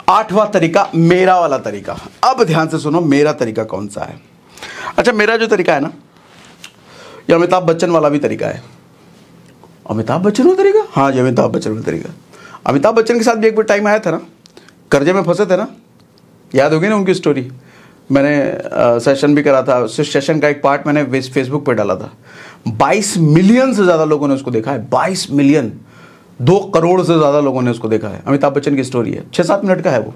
8वां तरीका, मेरा वाला तरीका। अब ध्यान से सुनो, मेरा तरीका कौन सा है। अच्छा, मेरा जो तरीका है ना, ये अमिताभ बच्चन वाला भी तरीका है। अमिताभ बच्चन वाला तरीका? हाँ जी, अमिताभ बच्चन वाला तरीका। अमिताभ बच्चन के साथ भी एक बार टाइम आया था ना, कर्जे में फंसे थे ना, याद होगी ना उनकी स्टोरी। मैंने सेशन भी करा था, उस सेशन का एक पार्ट मैंने फेसबुक पे डाला था। 22 मिलियन से ज़्यादा लोगों ने उसको देखा है। 22 मिलियन, 2 करोड़ से ज़्यादा लोगों ने उसको देखा है। अमिताभ बच्चन की स्टोरी है, 6-7 मिनट का है वो।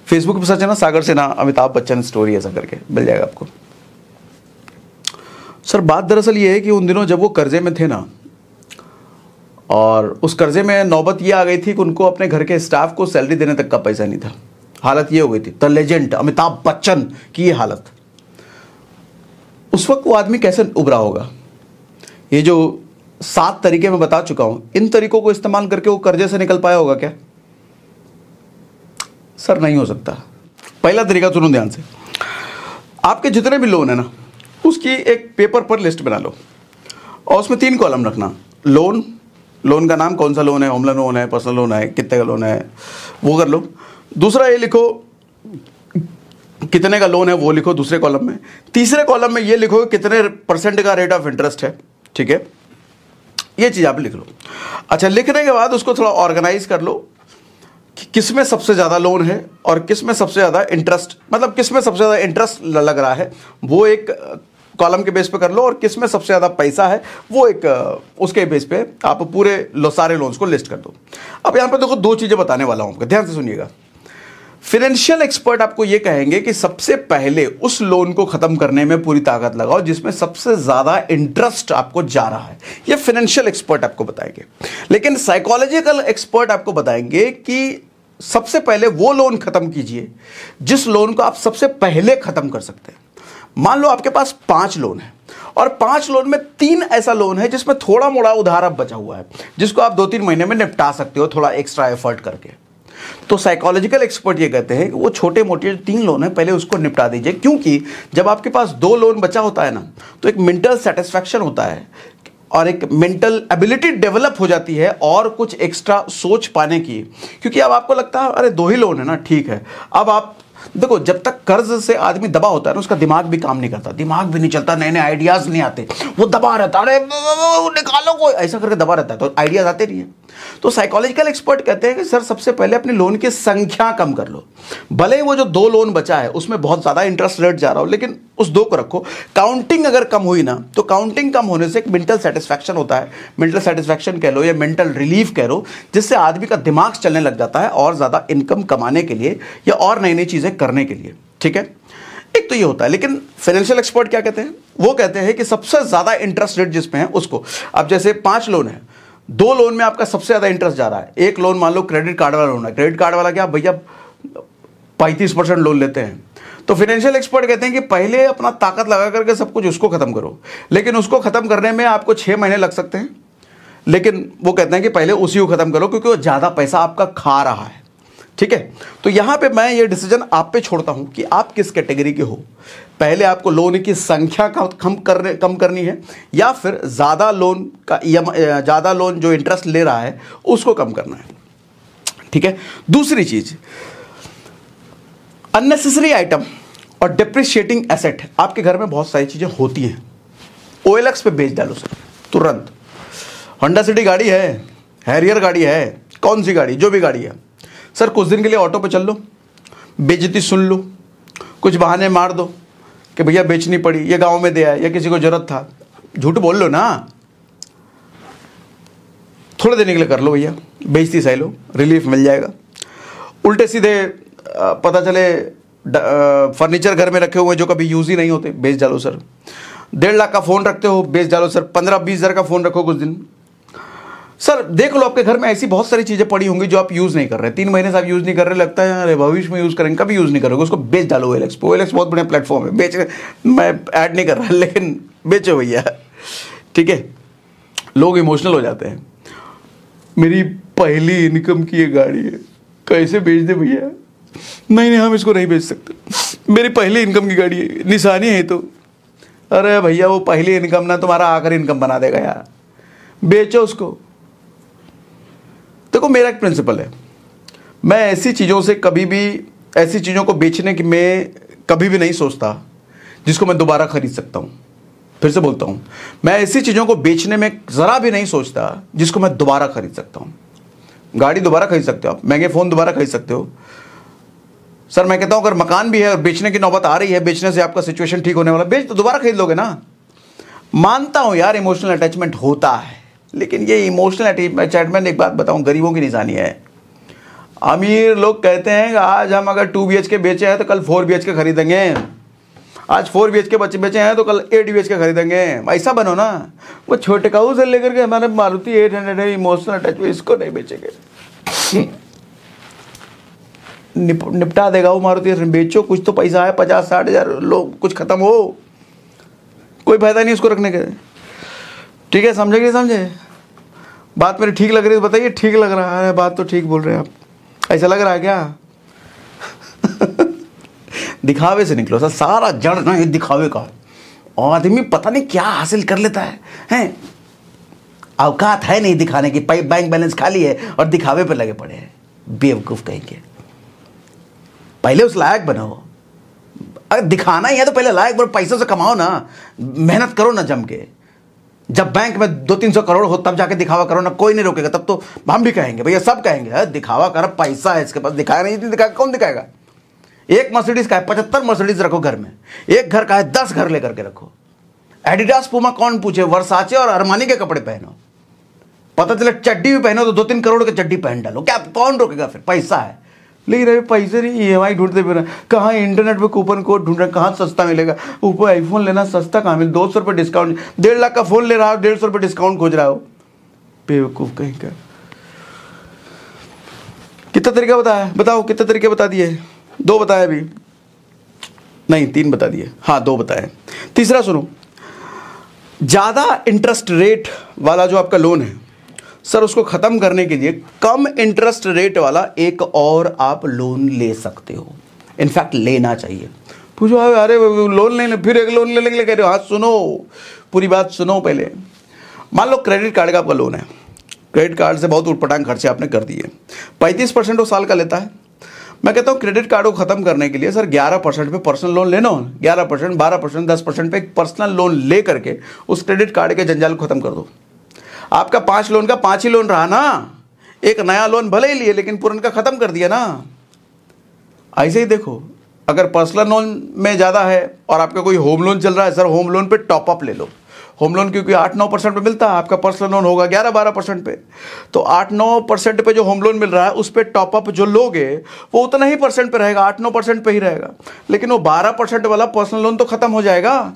फेसबुक पर सर्च है ना, सागर सिन्हा अमिताभ बच्चन स्टोरी, ऐसा करके मिल जाएगा आपको। सर बात दरअसल ये है कि उन दिनों जब वो कर्जे में थे ना, और उस कर्जे में नौबत ये आ गई थी कि उनको अपने घर के स्टाफ को सैलरी देने तक का पैसा नहीं था। हालत ये हो गई थी, द लेजेंड अमिताभ बच्चन की ये हालत। उस वक्त वो आदमी कैसे उभरा होगा। ये जो 7 तरीके मैं बता चुका हूं, इन तरीकों को इस्तेमाल करके वो कर्जे से निकल पाया होगा क्या? सर नहीं हो सकता। पहला तरीका सुनो ध्यान से। आपके जितने भी लोन है ना, उसकी एक पेपर पर लिस्ट बना लो और उसमें 3 कॉलम रखना। लोन, लोन का नाम, कौन सा लोन है, होम लोन है, पर्सनल लोन है, कितने का लोन है, वो कर लो। दूसरा ये लिखो कितने का लोन है, वो लिखो दूसरे कॉलम में। तीसरे कॉलम में ये लिखो कितने % का रेट ऑफ इंटरेस्ट है। ठीक है, ये चीज़ आप लिख लो। अच्छा, लिखने के बाद उसको थोड़ा ऑर्गेनाइज कर लो कि किस में सबसे ज़्यादा लोन है और किस में सबसे ज़्यादा इंटरेस्ट, मतलब किस में सबसे ज़्यादा इंटरेस्ट लग रहा है, वो एक कॉलम के बेस पे कर लो। और किस में सबसे ज़्यादा पैसा है, वो एक उसके बेस पे आप पूरे सारे लोन्स को लिस्ट कर दो। अब यहाँ पे देखो 2 चीज़ें बताने वाला हूँ आपको, ध्यान से सुनिएगा। फाइनेंशियल एक्सपर्ट आपको ये कहेंगे कि सबसे पहले उस लोन को खत्म करने में पूरी ताकत लगाओ जिसमें सबसे ज्यादा इंटरेस्ट आपको जा रहा है। ये फाइनेंशियल एक्सपर्ट आपको बताएंगे। लेकिन साइकोलॉजिकल एक्सपर्ट आपको बताएंगे कि सबसे पहले वो लोन खत्म कीजिए जिस लोन को आप सबसे पहले खत्म कर सकते हैं। मान लो आपके पास 5 लोन है और 5 लोन में 3 ऐसा लोन है जिसमें थोड़ा मोड़ा उधार अब बचा हुआ है, जिसको आप 2-3 महीने में निपटा सकते हो थोड़ा एक्स्ट्रा एफर्ट करके। तो साइकोलॉजिकल एक्सपर्ट ये कहते हैं कि वो छोटे मोटे 3 लोन है, पहले उसको निपटा दीजिए। क्योंकि जब आपके पास 2 लोन बचा होता है ना, तो एक मेंटल सेटिस्फैक्शन होता है और एक मेंटल एबिलिटी डेवलप हो जाती है और कुछ एक्स्ट्रा सोच पाने की। क्योंकि अब आपको लगता है अरे 2 ही लोन है ना, ठीक है। अब आप देखो, जब तक कर्ज से आदमी दबा होता है ना, उसका दिमाग भी काम नहीं करता, दिमाग भी नहीं चलता, नए नए आइडियाज नहीं आते, वो दबा रहता है, अरे निकालो कोई, ऐसा करके दबा रहता है, तो आइडियाज आते नहीं है। तो साइकोलॉजिकल एक्सपर्ट कहते हैं कि सर सबसे पहले अपने लोन की संख्या कम कर लो। भले ही वो जो 2 लोन बचा है उसमें बहुत ज्यादा इंटरेस्ट रेट जा रहा हो, लेकिन उस 2 को रखो। काउंटिंग अगर कम हुई ना, तो काउंटिंग कम होने से एक मेंटल सेटिस्फैक्शन होता है, मेंटल सेटिस्फैक्शन कह लो या मेंटल रिलीफ कह लो, जिससे आदमी का दिमाग चलने लग जाता है और ज्यादा इनकम कमाने के लिए या और नई नई चीजें करने के लिए। ठीक है, एक तो ये होता है। लेकिन फाइनेंशियल एक्सपर्ट क्या कहते हैं? वो कहते हैं कि सबसे ज्यादा इंटरेस्ट रेट जिसमें है उसको, अब जैसे 5 लोन है, 2 लोन में आपका सबसे ज्यादा इंटरेस्ट जा रहा है। एक लोन मान लो क्रेडिट कार्ड वाला लोन है, क्रेडिट कार्ड वाला क्या भैया 35% लोन लेते हैं। तो फाइनेंशियल एक्सपर्ट कहते हैं कि पहले अपना ताकत लगा करके सब कुछ उसको खत्म करो। लेकिन उसको खत्म करने में आपको 6 महीने लग सकते हैं, लेकिन वो कहते हैं कि पहले उसी को खत्म करो क्योंकि वो ज्यादा पैसा आपका खा रहा है। ठीक है, तो यहां पे मैं ये डिसीजन आप पे छोड़ता हूं कि आप किस कैटेगरी के हो। पहले आपको लोन की संख्या कम करनी है या फिर ज्यादा लोन का ज्यादा लोन जो इंटरेस्ट ले रहा है उसको कम करना है। ठीक है, दूसरी चीज, अननेसेसरी आइटम और डिप्रिशिएटिंग एसेट। आपके घर में बहुत सारी चीजें होती हैं, OLX पे बेच डालो सर तुरंत। होंडा सिटी गाड़ी है, हैरियर गाड़ी है, कौन सी गाड़ी, जो भी गाड़ी है सर, कुछ दिन के लिए ऑटो पे चल लो, बेइज्जती सुन लो, कुछ बहाने मार दो कि भैया बेचनी पड़ी, ये गांव में दे आए या किसी को जरूरत था, झूठ बोल लो ना, थोड़े दिन के लिए कर लो भैया, बेइज्जती सह लो, रिलीफ मिल जाएगा। उल्टे सीधे पता चले फर्नीचर घर में रखे हुए जो कभी यूज ही नहीं होते, बेच डालो सर। 1.5 लाख का फोन रखते हो, बेच डालो सर। 15-20 हज़ार का फोन रखो कुछ दिन सर, देख लो आपके घर में ऐसी बहुत सारी चीजें पड़ी होंगी जो आप यूज नहीं कर रहे, 3 महीने से आप यूज नहीं कर रहे, लगता है अरे भविष्य में यूज करेंगे, कभी यूज नहीं करोगे, उसको बेच डालो OLX पे। OLX बहुत बढ़िया प्लेटफॉर्म है, बेच, मैं ऐड नहीं कर रहा लेकिन बेचो भैया। ठीक है, लोग इमोशनल हो जाते हैं, मेरी पहली इनकम की ये गाड़ी है, कैसे बेच दे भैया? नहीं हम इसको नहीं बेच सकते, मेरी पहली इनकम की गाड़ी है, निशानी है तो। अरे भैया वो पहली इनकम ना तुम्हारा आखिरी इनकम बना देगा यार, बेचो उसको। देखो मेरा एक प्रिंसिपल है, मैं ऐसी चीज़ों से कभी भी, ऐसी चीज़ों को बेचने की मैं कभी भी नहीं सोचता जिसको मैं दोबारा खरीद सकता हूँ। फिर से बोलता हूँ, मैं ऐसी चीज़ों को बेचने में ज़रा भी नहीं सोचता जिसको मैं दोबारा खरीद सकता हूँ। गाड़ी दोबारा खरीद सकते हो आप, महंगे फ़ोन दोबारा खरीद सकते हो। सर मैं कहता हूँ अगर मकान भी है और बेचने की नौबत आ रही है, बेचने से आपका सिचुएशन ठीक होने वाला, बेच तो दोबारा खरीद लोगे ना। मानता हूँ यार इमोशनल अटैचमेंट होता है, लेकिन ये इमोशनल अटैचमेंट एक बात बताऊँ गरीबों की निशानी है। अमीर लोग कहते हैं कि आज हम अगर 2 BHK बेचे हैं तो कल 4 BHK खरीदेंगे, आज 4 BHK बच्चे बेचे हैं तो कल 8 BHK खरीदेंगे। ऐसा बनो ना। वो छोटे काऊ से लेकर के हमारे मारुति 800 है, इमोशनल अटैचमेंट, इसको नहीं बेचेंगे। निपटा देगा वो मारुति। बेचो, कुछ तो पैसा है, 50-60 हज़ार, लोग कुछ खत्म हो, कोई फायदा नहीं उसको रखने के। ठीक है, समझे कि समझे? बात मेरी ठीक लग रही है बताइए। ठीक लग रहा है, बात तो ठीक बोल रहे हैं आप। ऐसा लग रहा है क्या? दिखावे से निकलो सर, सारा जड़ ना ये दिखावे का। आदमी पता नहीं क्या हासिल कर लेता है, हैं? औकात है नहीं दिखाने की, बैंक बैलेंस खाली है और दिखावे पर लगे पड़े हैं। बेवकूफ कहेंगे। पहले उस लायक बनो। अगर दिखाना ही है तो पहले लायक बनो, पैसों से कमाओ ना, मेहनत करो ना जम के। जब बैंक में 200-300 करोड़ हो तब जाके दिखावा करो ना, कोई नहीं रोकेगा। तब तो हम भी कहेंगे, भैया सब कहेंगे दिखावा कर, पैसा है इसके पास, दिखाया नहीं दिखाएगा, कौन दिखाएगा? एक मर्सिडीज का है, 75 मर्सिडीज रखो घर में। एक घर का है, 10 घर लेकर के रखो। एडिडास पूमा कौन पूछे, वर्साचे और अरमानी के कपड़े पहनो। पता चले चड्डी भी पहनो तो 2-3 करोड़ की चड्डी पहन डालो, क्या कौन रोकेगा? फिर पैसा है। लेकिन अभी पैसे नहीं, EMI ढूंढते फिर कहाँ, इंटरनेट पे कूपन कोड ढूंढ रहे, कहाँ सस्ता मिलेगा। ऊपर आईफोन लेना सस्ता कहाँ मिले, 200 रुपये डिस्काउंट। 1.5 लाख का फोन ले रहा हो, 150 रुपये डिस्काउंट खोज रहा हो। बेवकूफ कहीं का। कितना तरीका बताया, बताओ कितने तरीके बता दिए? 2 बताए अभी, नहीं 3 बता दिए, हाँ 2 बताए। तीसरा सुनो, ज़्यादा इंटरेस्ट रेट वाला जो आपका लोन है सर, उसको ख़त्म करने के लिए कम इंटरेस्ट रेट वाला एक और आप लोन ले सकते हो। इनफैक्ट लेना चाहिए। पूछो अरे लोन लेने, फिर एक लोन ले लेंगे कह रहे हो। हाँ सुनो, पूरी बात सुनो पहले। मान लो क्रेडिट कार्ड का आपका लोन है, क्रेडिट कार्ड से बहुत उटपटांग खर्चे आपने कर दिए, 35% वो साल का लेता है। मैं कहता हूँ क्रेडिट कार्ड को ख़त्म करने के लिए सर 11% पे पर्सनल लोन लेना हो, 11%, 12%, 10% पे एक पर्सनल लोन ले करके उस क्रेडिट कार्ड के जंजाल को ख़त्म कर दो। आपका 5 लोन का 5 ही लोन रहा ना, एक नया लोन भले ही लिए लेकिन पुराना का ख़त्म कर दिया ना। ऐसे ही देखो, अगर पर्सनल लोन में ज़्यादा है और आपका कोई होम लोन चल रहा है, सर होम लोन पे टॉपअप ले लो। होम लोन क्योंकि 8-9% पे मिलता है, आपका पर्सनल लोन होगा 11-12% पे, तो 8-9% पे जो होम लोन मिल रहा है उस पर टॉपअप जो लोगे वो उतना ही परसेंट पे रहेगा, 8-9% पे ही रहेगा। लेकिन वो 12% वाला पर्सनल लोन तो ख़त्म हो जाएगा।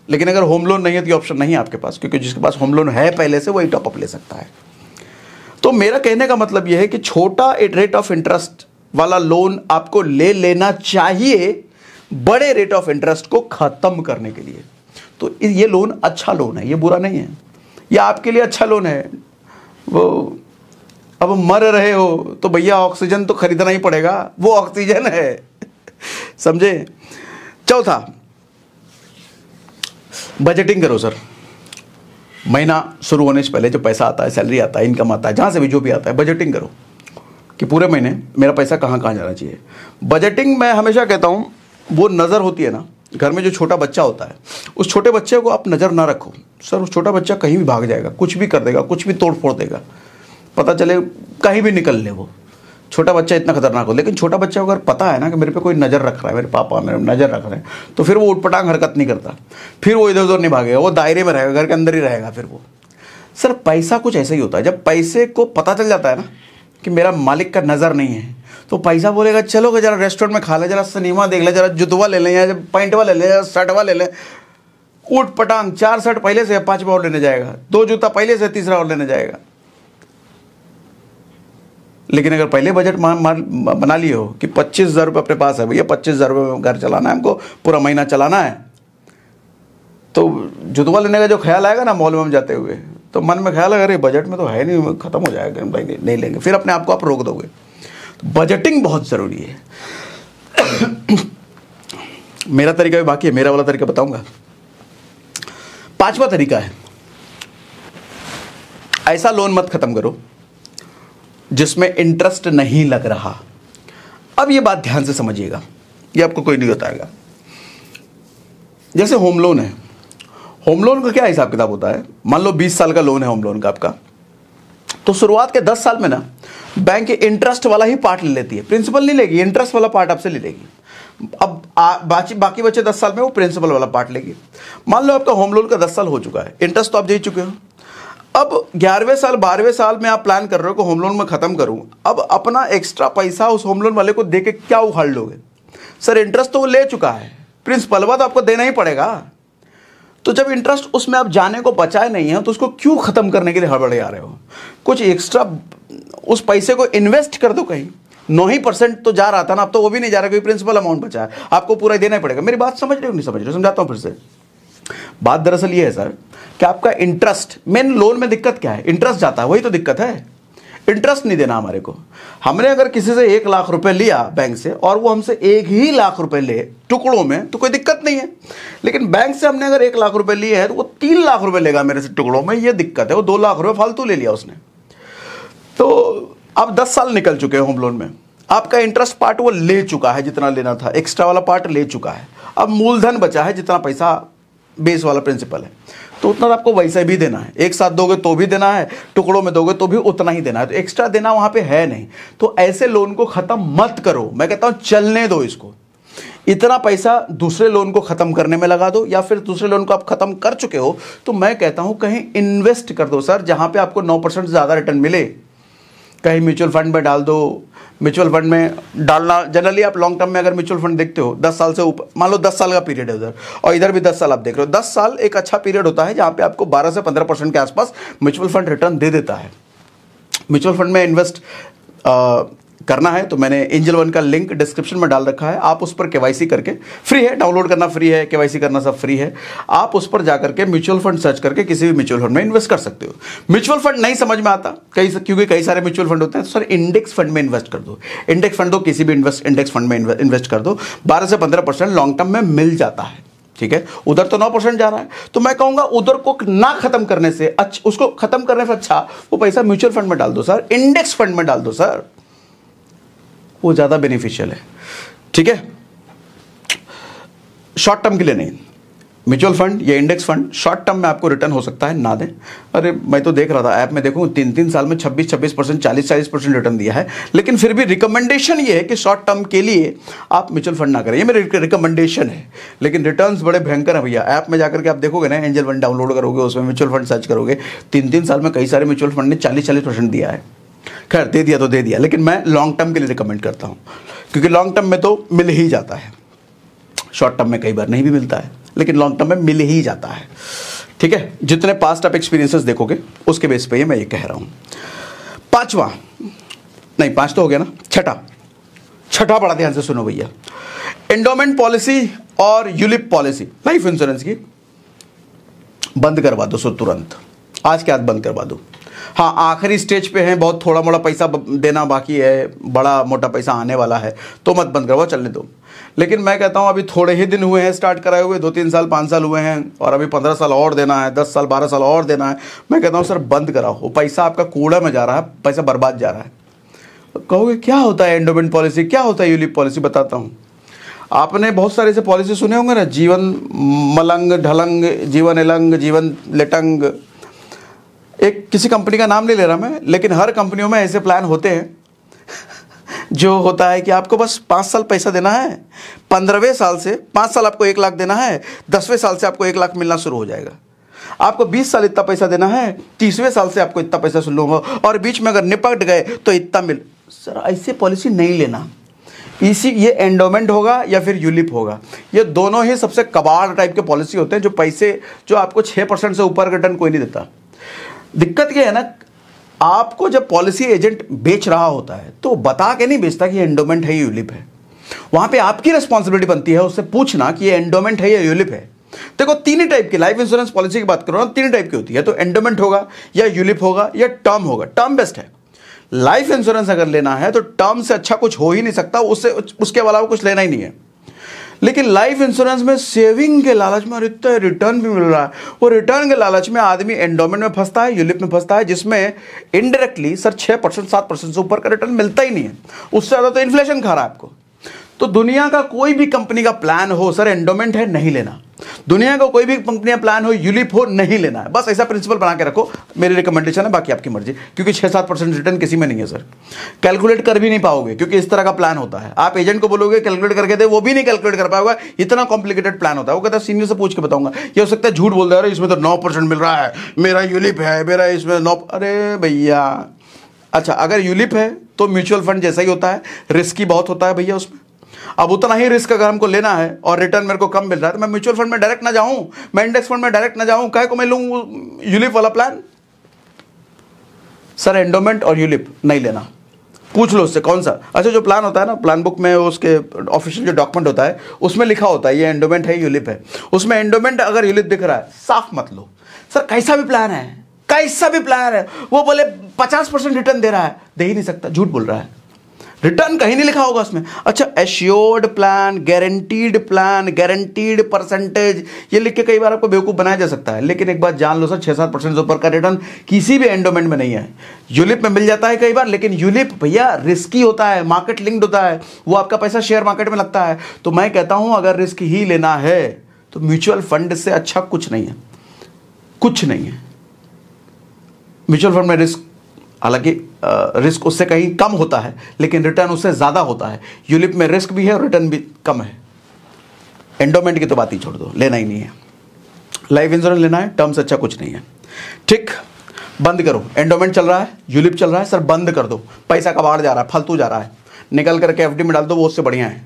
लेकिन अगर होम लोन नहीं है तो ये ऑप्शन नहीं है आपके पास, क्योंकि जिसके पास होम लोन है पहले से वही टॉपअप ले सकता है। तो मेरा कहने का मतलब यह है कि छोटा रेट ऑफ इंटरेस्ट वाला लोन आपको ले लेना चाहिए बड़े रेट ऑफ इंटरेस्ट को ख़त्म करने के लिए। तो ये लोन अच्छा लोन है, ये बुरा नहीं है, ये आपके लिए अच्छा लोन है। वो अब मर रहे हो तो भैया ऑक्सीजन तो खरीदना ही पड़ेगा, वो ऑक्सीजन है, समझे। चौथा, बजटिंग करो सर। महीना शुरू होने से पहले जो पैसा आता है, सैलरी आता है, इनकम आता है, जहाँ से भी जो भी आता है, बजटिंग करो कि पूरे महीने मेरा पैसा कहाँ कहाँ जाना चाहिए। बजटिंग मैं हमेशा कहता हूँ वो नज़र होती है ना, घर में जो छोटा बच्चा होता है उस छोटे बच्चे को आप नज़र ना रखो। सर उस छोटा बच्चा कहीं भी भाग जाएगा, कुछ भी कर देगा, कुछ भी तोड़ फोड़ देगा, पता चले कहीं भी निकल ले। वो छोटा बच्चा इतना खतरनाक हो। लेकिन छोटा बच्चा अगर पता है ना कि मेरे पे कोई नज़र रख रहा है, मेरे पापा मेरे नज़र रख रहे हैं, तो फिर वो उटपटांग हरकत नहीं करता, फिर वो इधर उधर नहीं भागेगा, वो दायरे में रहेगा, घर के अंदर ही रहेगा। फिर वो सर पैसा कुछ ऐसा ही होता है, जब पैसे को पता चल जाता है ना कि मेरा मालिक का नज़र नहीं है, तो पैसा बोलेगा चलो जरा रेस्टोरेंट में खा ले, जरा सिनेमा देख ले, जरा जुतवा ले लें, या पैंटवा ले लें, शर्टवा ले लें। उठ पटांग 4 शर्ट पहले से, 5वां और लेने जाएगा, 2 जूता पहले से, 3रा और लेने जाएगा। लेकिन अगर पहले बजट बना लिए हो कि 25,000 रुपये अपने पास है, भैया 25,000 रुपये में घर चलाना है हमको, पूरा महीना चलाना है, तो जुतवा लेने का जो ख्याल आएगा ना मॉल में हम जाते हुए, तो मन में ख्याल है अरे बजट में तो है नहीं, ख़त्म हो जाएगा, नहीं लेंगे, फिर अपने आप को आप रोक दोगे। तो बजटिंग बहुत ज़रूरी है। मेरा तरीका भी बाकी है, मेरा वाला तरीका बताऊंगा। 5वां तरीका है, ऐसा लोन मत ख़त्म करो जिसमें इंटरेस्ट नहीं लग रहा। अब ये बात ध्यान से समझिएगा, ये आपको कोई नहीं बताएगा। जैसे होम लोन है, होम लोन का क्या हिसाब किताब होता है? मान लो 20 साल का लोन है होम लोन का आपका, तो शुरुआत के 10 साल में ना बैंक इंटरेस्ट वाला ही पार्ट ले लेती है, प्रिंसिपल नहीं लेगी, इंटरेस्ट वाला पार्ट आपसे ले लेगी। अब बाकी बचे 10 साल में वो प्रिंसिपल वाला पार्ट लेगी। मान लो आपका होम लोन का 10 साल हो चुका है, इंटरेस्ट तो आप दे चुके हो। अब 11वें साल 12वें साल में आप प्लान कर रहे हो कि होम लोन में खत्म करूं, अब अपना एक्स्ट्रा पैसा उस होम लोन वाले को दे के क्या उखाड़ लोगे? सर इंटरेस्ट तो वो ले चुका है, प्रिंसिपल तो आपको देना ही पड़ेगा। तो जब इंटरेस्ट उसमें आप जाने को बचाए नहीं है तो उसको क्यों खत्म करने के लिए हड़बड़े आ रहे हो? कुछ एक्स्ट्रा उस पैसे को इन्वेस्ट कर दो कहीं। 9% तो जा रहा था ना, अब तो वो भी नहीं जा रहा क्योंकि प्रिंसिपल अमाउंट बचा है, आपको पूरा देना ही पड़ेगा। मेरी बात समझ रहे हो नहीं समझ रहे हो? समझाता हूं फिर से। बात दरअसल ये है सर कि आपका इंटरेस्ट, मेन लोन में दिक्कत क्या है? इंटरेस्ट जाता है, वही तो दिक्कत है। इंटरेस्ट नहीं देना हमारे को। हमने अगर किसी से 1 लाख रुपए लिया बैंक से और वो हमसे 1 ही लाख रुपए ले टुकड़ों में, तो कोई दिक्कत नहीं है। लेकिन बैंक से हमने अगर 1 लाख रुपए लिए हैं तो वो 3 लाख रुपए लेगा मेरे से टुकड़ों में, ये दिक्कत है। वो 2 लाख रुपए फालतू ले लिया उसने। तो अब 10 साल निकल चुके हैं होम लोन में, आपका इंटरेस्ट पार्ट वो ले चुका है, जितना लेना था एक्स्ट्रा वाला पार्ट ले चुका है। अब मूलधन बचा है, जितना पैसा बेस वाला प्रिंसिपल है, तो उतना आपको वैसे भी देना है। एक साथ दोगे तो भी देना है, टुकड़ों में दोगे तो भी उतना ही देना है, तो एक्स्ट्रा देना वहां पे है नहीं। तो ऐसे लोन को खत्म मत करो, मैं कहता हूं चलने दो इसको। इतना पैसा दूसरे लोन को खत्म करने में लगा दो, या फिर दूसरे लोन को आप खत्म कर चुके हो तो मैं कहता हूं कहीं इन्वेस्ट कर दो सर, जहां पे आपको 9% से ज्यादा रिटर्न मिले। कहीं म्यूचुअल फंड में डाल दो। म्यूचुअल फंड में डालना जनरली आप लॉन्ग टर्म में अगर म्यूचुअल फंड देखते हो 10 साल से ऊपर, मान लो 10 साल का पीरियड है उधर, और इधर भी 10 साल आप देख रहे हो, 10 साल एक अच्छा पीरियड होता है जहां पे आपको 12 से 15% के आसपास म्यूचुअल फंड रिटर्न दे देता है। म्यूचुअल फंड में इन्वेस्ट करना है तो मैंने एंजल वन का लिंक डिस्क्रिप्शन में डाल रखा है, आप उस पर केवाईसी करके, फ्री है, डाउनलोड करना फ्री है, केवाईसी करना सब फ्री है। आप उस पर जाकर के म्यूचुअल फंड सर्च करके किसी भी म्यूचुअल फंड में इन्वेस्ट कर सकते हो। म्यूचुअल फंड नहीं समझ में आता क्योंकि कई सारे म्यूचुअल फंड होते हैं, तो सर इंडेक्स फंड में इन्वेस्ट कर दो। इंडेक्स फंड दो, किसी भी इंडेक्स फंड में इन्वेस्ट कर दो, 12 से 15% लॉन्ग टर्म में मिल जाता है। ठीक है, उधर तो 9% जा रहा है, तो मैं कहूंगा उधर को ना खत्म करने से उसको खत्म करने से अच्छा वो पैसा म्यूचुअल फंड में डाल दो सर, इंडेक्स फंड में डाल दो सर, वो ज्यादा बेनिफिशियल है। ठीक है, शॉर्ट टर्म के लिए नहीं। म्यूचुअल फंड या इंडेक्स फंड शॉर्ट टर्म में आपको रिटर्न हो सकता है ना दें। अरे मैं तो देख रहा था ऐप में, देखो 3-3 साल में 26% 40% रिटर्न दिया है, लेकिन फिर भी रिकमेंडेशन ये है कि शॉर्ट टर्म के लिए आप म्यूचुअल फंड ना करें, ये मेरी रिकमेंडेशन है। लेकिन रिटर्न्स बड़े भयंकर है भैया। ऐप में जाकर के आप देखोगे ना, एंजल वन डाउनलोड करोगे, उसमें म्यूचुअल फंड सर्च करोगे, 3-3 साल में कई सारे म्यूचुअल फंड ने 40% दिया है। खैर दे दिया तो दे दिया, लेकिन मैं लॉन्ग टर्म के लिए रिकमेंड करता हूं, क्योंकि लॉन्ग टर्म में तो मिल ही जाता है, शॉर्ट टर्म में कई बार नहीं भी मिलता है, लेकिन लॉन्ग टर्म में मिल ही जाता है। ठीक है, जितने पास्ट आप एक्सपीरियंसेस देखोगे उसके बेस पे मैं ये कह रहा हूं। 5वां, नहीं 5 तो हो गया ना, छठा बड़ा ध्यान से सुनो भैया। एंडोमेंट पॉलिसी और यूलिप पॉलिसी लाइफ इंश्योरेंस की बंद करवा दो सो तुरंत, आज के आज बंद करवा दो। हाँ, आखिरी स्टेज पे हैं, बहुत थोड़ा मोड़ा पैसा देना बाकी है, बड़ा मोटा पैसा आने वाला है, तो मत बंद करवाओ, चलने दो। लेकिन मैं कहता हूँ अभी थोड़े ही दिन हुए हैं स्टार्ट कराए हुए, 2-3 साल 5 साल हुए हैं, और अभी 15 साल और देना है, 10 साल 12 साल और देना है। मैं कहता हूँ सर बंद कराओ, वो पैसा आपका कूड़ा में जा रहा है, पैसा बर्बाद जा रहा है। तो कहोगे क्या होता है एंडोमेंट पॉलिसी, क्या होता है यूलिप पॉलिसी? बताता हूँ। आपने बहुत सारे ऐसे पॉलिसी सुने होंगे ना, जीवन मलंग ढलंग, जीवन एलंग, जीवन लेटंग, एक किसी कंपनी का नाम नहीं ले रहा मैं, लेकिन हर कंपनियों में ऐसे प्लान होते हैं जो होता है कि आपको बस 5 साल पैसा देना है, 15वें साल से 5 साल आपको 1 लाख देना है, 10वें साल से आपको 1 लाख मिलना शुरू हो जाएगा। आपको 20 साल इतना पैसा देना है, 30वें साल से आपको इतना पैसा शुरू होगा, और बीच में अगर निपट गए तो इतना मिल। सर ऐसी पॉलिसी नहीं लेना। ये एंडोमेंट होगा या फिर यूलिप होगा, ये दोनों ही सबसे कबाड़ टाइप के पॉलिसी होते हैं, जो आपको 6% से ऊपर रिटर्न कोई नहीं देता। दिक्कत क्या है ना, आपको जब पॉलिसी एजेंट बेच रहा होता है तो बता के नहीं बेचता कि ये एंडोमेंट है, यूलिप है। वहां पे आपकी रिस्पॉन्सिबिलिटी बनती है उससे पूछना कि ये एंडोमेंट है या यूलिप है। देखो 3 ही टाइप की लाइफ इंश्योरेंस पॉलिसी की बात करो ना, 3 टाइप की होती है, तो एंडोमेंट होगा या यूलिप होगा या टर्म होगा। टर्म बेस्ट है। लाइफ इंश्योरेंस अगर लेना है तो टर्म से अच्छा कुछ हो ही नहीं सकता, उसके अलावा कुछ लेना ही नहीं है। लेकिन लाइफ इंश्योरेंस में सेविंग के लालच में और इतना रिटर्न भी मिल रहा है, वो रिटर्न के लालच में आदमी एंडोमेंट में फंसता है, यूलिप में फंसता है, जिसमें इनडायरेक्टली सर 6% 7% से ऊपर का रिटर्न मिलता ही नहीं है, उससे ज़्यादा तो इन्फ्लेशन खा रहा है आपको। तो दुनिया का कोई भी कंपनी का प्लान हो, सर एंडोमेंट है नहीं लेना, दुनिया का कोई भी कंपनी का प्लान हो, यूलिप हो नहीं लेना है, बस ऐसा प्रिंसिपल बना के रखो, मेरी रिकमेंडेशन है, बाकी आपकी मर्जी, क्योंकि 6-7% रिटर्न किसी में नहीं है सर, कैलकुलेट कर भी नहीं पाओगे, क्योंकि इस तरह का प्लान होता है। आप एजेंट को बोलोगे कैलकुलेट करके दे, वो भी नहीं कैलकुलेट कर पाएगा, इतना कॉम्प्लिकेटेड प्लान होता है। वो कहता है सीनियर से पूछ के बताऊंगा, ये हो सकता है झूठ बोल दे रहा है, इसमें तो 9% मिल रहा है, मेरा यूलिप है, मेरा इसमें 9, अरे भैया अच्छा अगर यूलिप है तो म्यूचुअल फंड जैसा ही होता है, रिस्की बहुत होता है भैया उसमें। अब उतना ही रिस्क अगर हमको लेना है और रिटर्न मेरे को कम मिल रहा है तो मैं म्यूचुअल फंड में डायरेक्ट ना जाऊं, मैं इंडेक्स फंड में डायरेक्ट ना जाऊं, काहे को मैं लूं यूलिप वाला प्लान। सर एंडोमेंट और यूलिप नहीं लेना, पूछ लो उससे कौन सा। अच्छा जो प्लान होता है ना, प्लान बुक में उसके ऑफिशियल जो डॉक्यूमेंट होता है उसमें लिखा होता है ये एंडोमेंट है यूलिप है, उसमें एंडोमेंट अगर यूलिप दिख रहा है साफ मत लो। सर कैसा भी प्लान है, कैसा भी प्लान है, वो बोले 50% रिटर्न दे रहा है, दे ही नहीं सकता, झूठ बोल रहा है, रिटर्न कहीं नहीं लिखा होगा उसमें। अच्छा assured plan, guaranteed plan, guaranteed percentage, ये लिख के कई बार आपको बेवकूफ़ बनाया जा सकता है, लेकिन एक बात जान लो सर 6-7% से ऊपर का रिटर्न किसी भी एंडोमेंट में नहीं है। यूलिप में मिल जाता है कई बार, लेकिन यूलिप भैया रिस्की होता है, मार्केट लिंक्ड होता है, वो आपका पैसा शेयर मार्केट में लगता है। तो मैं कहता हूं अगर रिस्क ही लेना है तो म्यूचुअल फंड से अच्छा कुछ नहीं है, कुछ नहीं है। म्यूचुअल फंड में रिस्क, हालांकि रिस्क उससे कहीं कम होता है लेकिन रिटर्न उससे ज़्यादा होता है। यूलिप में रिस्क भी है और रिटर्न भी कम है। एंडोमेंट की तो बात ही छोड़ दो, लेना ही नहीं है। लाइफ इंश्योरेंस लेना है, टर्म से अच्छा कुछ नहीं है। ठीक, बंद करो। एंडोमेंट चल रहा है, यूलिप चल रहा है, सर बंद कर दो, पैसा कबाड़ जा रहा है, फालतू जा रहा है, निकल करके एफडी में डाल दो, वो उससे बढ़िया है।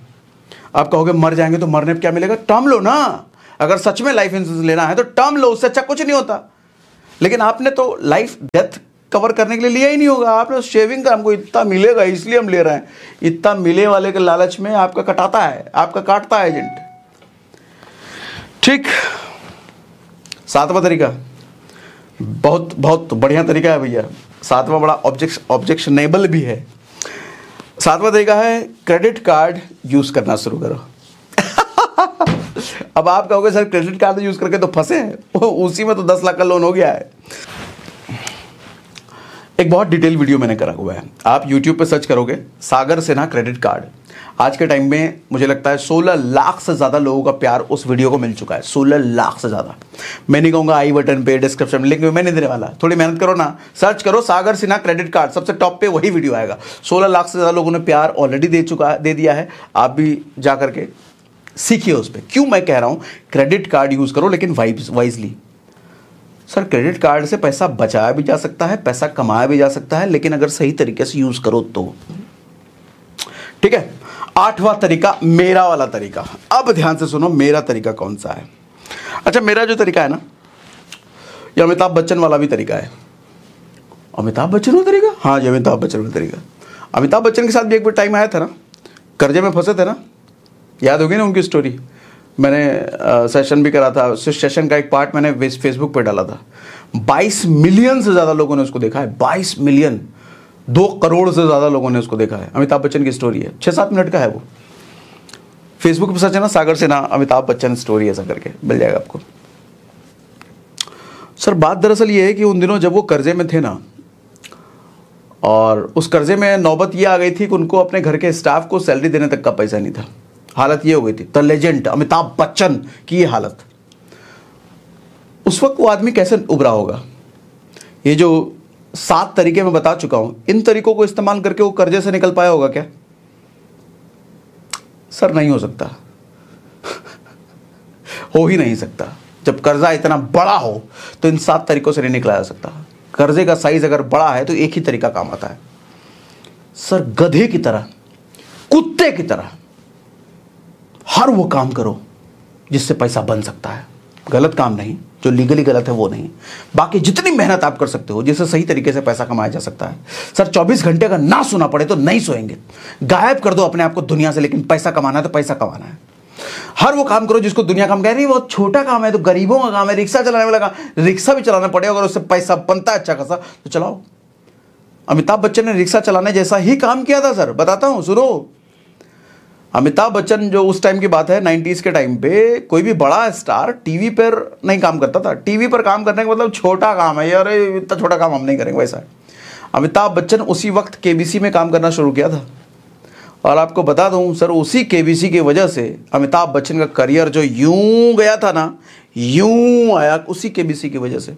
आप कहोगे मर जाएंगे तो मरने पर क्या मिलेगा, टर्म लो ना। अगर सच में लाइफ इंश्योरेंस लेना है तो टर्म लो, उससे अच्छा कुछ नहीं होता। लेकिन आपने तो लाइफ डेथ कवर करने के लिए लिया ही नहीं होगा, आपने शेविंग का, हमको इतना मिलेगा इसलिए हम ले रहे हैं, इतना मिले वाले के लालच में आपका कटाता है, आपका काटता है एजेंट। ठीक, 7वां तरीका बहुत बहुत बढ़िया तरीका है भैया, 7वां बड़ा ऑब्जेक्शनेबल भी है। 7वां तरीका है क्रेडिट कार्ड यूज करना शुरू करो। अब आप कहोगे सर क्रेडिट कार्ड यूज करके तो फंसे हैं, उसी में तो 10 लाख का लोन हो गया है। एक बहुत डिटेल वीडियो मैंने करा हुआ है, आप YouTube पे सर्च करोगे सागर सिन्हा क्रेडिट कार्ड। आज के टाइम में मुझे लगता है 16 लाख से ज़्यादा लोगों का प्यार उस वीडियो को मिल चुका है, 16 लाख से ज़्यादा। मैं नहीं कहूँगा आई बटन पे, डिस्क्रिप्शन में, लिंक में मैं नहीं देने वाला, थोड़ी मेहनत करो ना, सर्च करो सागर सिन्हा क्रेडिट कार्ड, सबसे टॉप पे वही वीडियो आएगा। 16 लाख से ज़्यादा लोगों ने प्यार ऑलरेडी दे दिया है, आप भी जा करके सीखिए उस पर। क्यों मैं कह रहा हूँ क्रेडिट कार्ड यूज़ करो, लेकिन वाइजली। सर क्रेडिट कार्ड से पैसा बचाया भी जा सकता है, पैसा कमाया भी जा सकता है, लेकिन अगर सही तरीके से यूज करो तो। ठीक है, 8वां तरीका मेरा वाला तरीका। अब ध्यान से सुनो मेरा तरीका कौन सा है। अच्छा मेरा जो तरीका है ना, ये अमिताभ बच्चन वाला भी तरीका है। अमिताभ बच्चन वाला तरीका, हाँ ये अमिताभ बच्चन वाला तरीका। अमिताभ बच्चन के साथ भी एक बार टाइम आया था ना, कर्जे में फंसे थे ना, याद होगी ना उनकी स्टोरी। मैंने सेशन भी करा था, उस सेशन का एक पार्ट मैंने फेसबुक पे डाला था। 22 मिलियन से ज़्यादा लोगों ने उसको देखा है, 22 मिलियन, 2 करोड़ से ज़्यादा लोगों ने उसको देखा है। अमिताभ बच्चन की स्टोरी है, 6-7 मिनट का है वो। फेसबुक पे सर्च है ना सागर सिन्हा अमिताभ बच्चन स्टोरी ऐसा करके मिल जाएगा आपको। सर बात दरअसल ये है कि उन दिनों जब वो कर्जे में थे ना, और उस कर्जे में नौबत ये आ गई थी कि उनको अपने घर के स्टाफ को सैलरी देने तक का पैसा नहीं था। हालत ये हो गई थी, द लेजेंड अमिताभ बच्चन की ये हालत। उस वक्त वो आदमी कैसे उभरा होगा। ये जो 7 तरीके मैं बता चुका हूं, इन तरीकों को इस्तेमाल करके वो कर्जे से निकल पाया होगा क्या? सर नहीं हो सकता। हो ही नहीं सकता। जब कर्जा इतना बड़ा हो तो इन 7 तरीकों से नहीं निकला जा सकता। कर्जे का साइज अगर बड़ा है तो एक ही तरीका काम आता है। सर गधे की तरह, कुत्ते की तरह हर वो काम करो जिससे पैसा बन सकता है। गलत काम नहीं, जो लीगली गलत है वो नहीं। बाकी जितनी मेहनत आप कर सकते हो जिससे सही तरीके से पैसा कमाया जा सकता है। सर 24 घंटे अगर ना सोना पड़े तो नहीं सोएंगे। गायब कर दो अपने आप को दुनिया से, लेकिन पैसा कमाना है तो पैसा कमाना है। हर वो काम करो जिसको दुनिया काम कह रही है बहुत छोटा काम है, तो गरीबों का काम है, रिक्शा चलाने वाला काम, रिक्शा भी चलाना पड़े, अगर उससे पैसा बनता है अच्छा खासा तो चलाओ। अमिताभ बच्चन ने रिक्शा चलाने जैसा ही काम किया था सर, बताता हूं सुनो। अमिताभ बच्चन जो उस टाइम की बात है 90s के टाइम पे, कोई भी बड़ा स्टार टीवी पर नहीं काम करता था। टीवी पर काम करने का मतलब छोटा काम है यार, इतना छोटा काम हम नहीं करेंगे, वैसा है। अमिताभ बच्चन उसी वक्त केबीसी में काम करना शुरू किया था, और आपको बता दूं सर, उसी केबीसी की वजह से अमिताभ बच्चन का करियर जो यूं गया था ना, यूं आया उसी केबीसी की वजह से।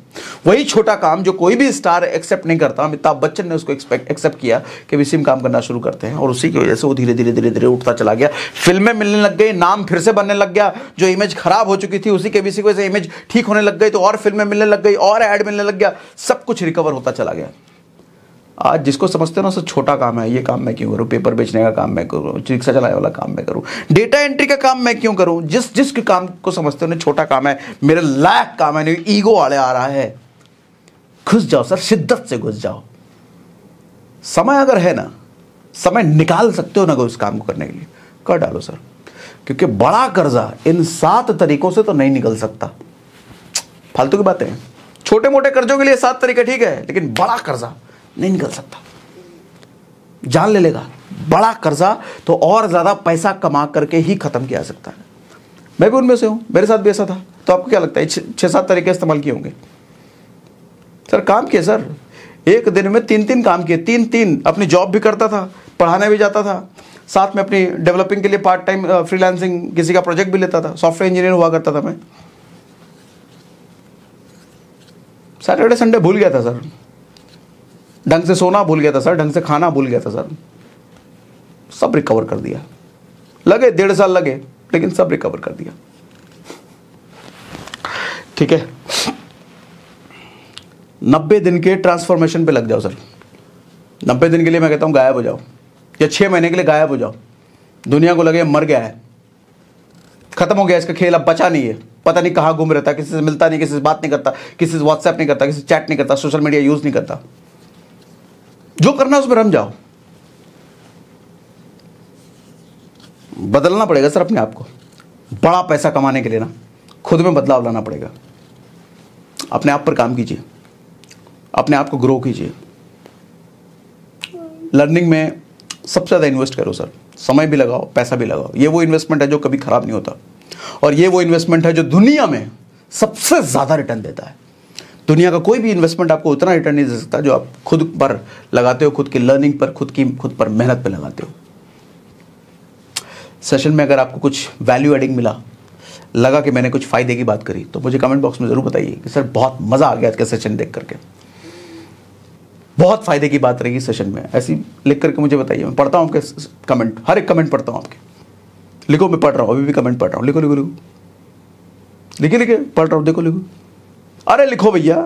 वही छोटा काम जो कोई भी स्टार एक्सेप्ट नहीं करता, अमिताभ बच्चन ने उसको एक्सेप्ट किया, केबीसी में काम करना शुरू करते हैं, और उसी की वजह से वो धीरे धीरे धीरे धीरे उठता चला गया। फिल्में मिलने लग गई, नाम फिर से बनने लग गया, जो इमेज खराब हो चुकी थी उसी केबीसी की वजह से इमेज ठीक होने लग गई, तो और फिल्में मिलने लग गई, और ऐड मिलने लग गया, सब कुछ रिकवर होता चला गया। आज जिसको समझते हो ना, सब छोटा काम है, ये काम मैं क्यों करूं, पेपर बेचने का काम मैं करूं, रिक्शा चलाने वाला काम मैं करूं, डेटा एंट्री का काम मैं क्यों करूं, जिस काम को समझते हो ना छोटा काम है, मेरे लायक काम है, नहीं ईगो वाले आ रहा है, घुस जाओ सर, शिद्दत से घुस जाओ। समय अगर है ना, समय निकाल सकते हो ना उस काम को करने के लिए, कर डालो सर, क्योंकि बड़ा कर्जा इन 7 तरीकों से तो नहीं निकल सकता। फालतू की बातें हैं, छोटे मोटे कर्जों के लिए 7 तरीके ठीक है, लेकिन बड़ा कर्जा नहीं निकल सकता, जान ले लेगा। बड़ा कर्जा तो और ज्यादा पैसा कमा करके ही खत्म किया जा सकता है। मैं भी उनमें से हूं, मेरे साथ भी ऐसा था। तो आपको क्या लगता है 6-7 तरीके इस्तेमाल किए होंगे? सर काम किए सर, एक दिन में 3-3 काम किए, 3-3। अपनी जॉब भी करता था, पढ़ाने भी जाता था, साथ में अपनी डेवलपिंग के लिए पार्ट टाइम फ्रीलांसिंग किसी का प्रोजेक्ट भी लेता था, सॉफ्टवेयर इंजीनियर हुआ करता था मैं। सैटरडे संडे भूल गया था सर, ढंग से सोना भूल गया था सर, ढंग से खाना भूल गया था सर, सब रिकवर कर दिया। लगे 1.5 साल लगे, लेकिन सब रिकवर कर दिया। ठीक है, 90 दिन के ट्रांसफॉर्मेशन पे लग जाओ सर। 90 दिन के लिए मैं कहता हूं गायब हो जाओ, या 6 महीने के लिए गायब हो जाओ। दुनिया को लगे मर गया है, खत्म हो गया इसका खेल, अब बचा नहीं है, पता नहीं कहां घूम रहता, किसी से मिलता नहीं, किसी से बात नहीं करता, किसी से व्हाट्सएप नहीं करता, किसी से चैट नहीं करता, सोशल मीडिया यूज नहीं करता। जो करना है उसमें रम जाओ। बदलना पड़ेगा सर अपने आप को। बड़ा पैसा कमाने के लिए ना खुद में बदलाव लाना पड़ेगा। अपने आप पर काम कीजिए, अपने आप को ग्रो कीजिए, लर्निंग में सबसे ज़्यादा इन्वेस्ट करो सर। समय भी लगाओ, पैसा भी लगाओ। ये वो इन्वेस्टमेंट है जो कभी खराब नहीं होता, और ये वो इन्वेस्टमेंट है जो दुनिया में सबसे ज़्यादा रिटर्न देता है। दुनिया का कोई भी इन्वेस्टमेंट आपको उतना रिटर्न नहीं दे सकता जो आप खुद पर लगाते हो, खुद की लर्निंग पर, खुद पर मेहनत पे लगाते हो। सेशन में अगर आपको कुछ वैल्यू एडिंग मिला, लगा कि मैंने कुछ फ़ायदे की बात करी, तो मुझे कमेंट बॉक्स में ज़रूर बताइए कि सर बहुत मज़ा आ गया आज का सेशन देख करके, बहुत फ़ायदे की बात रही सेशन में। ऐसी लिख करके मुझे बताइए, मैं पढ़ता हूँ आपके कमेंट, हर एक कमेंट पढ़ता हूँ आपके। लिखो, मैं पढ़ रहा हूँ, अभी भी कमेंट पढ़ रहा हूँ। लिखो लिखो लिखो, लिखे लिखे पढ़ रहा हूँ, देखो लिखो। अरे लिखो भैया।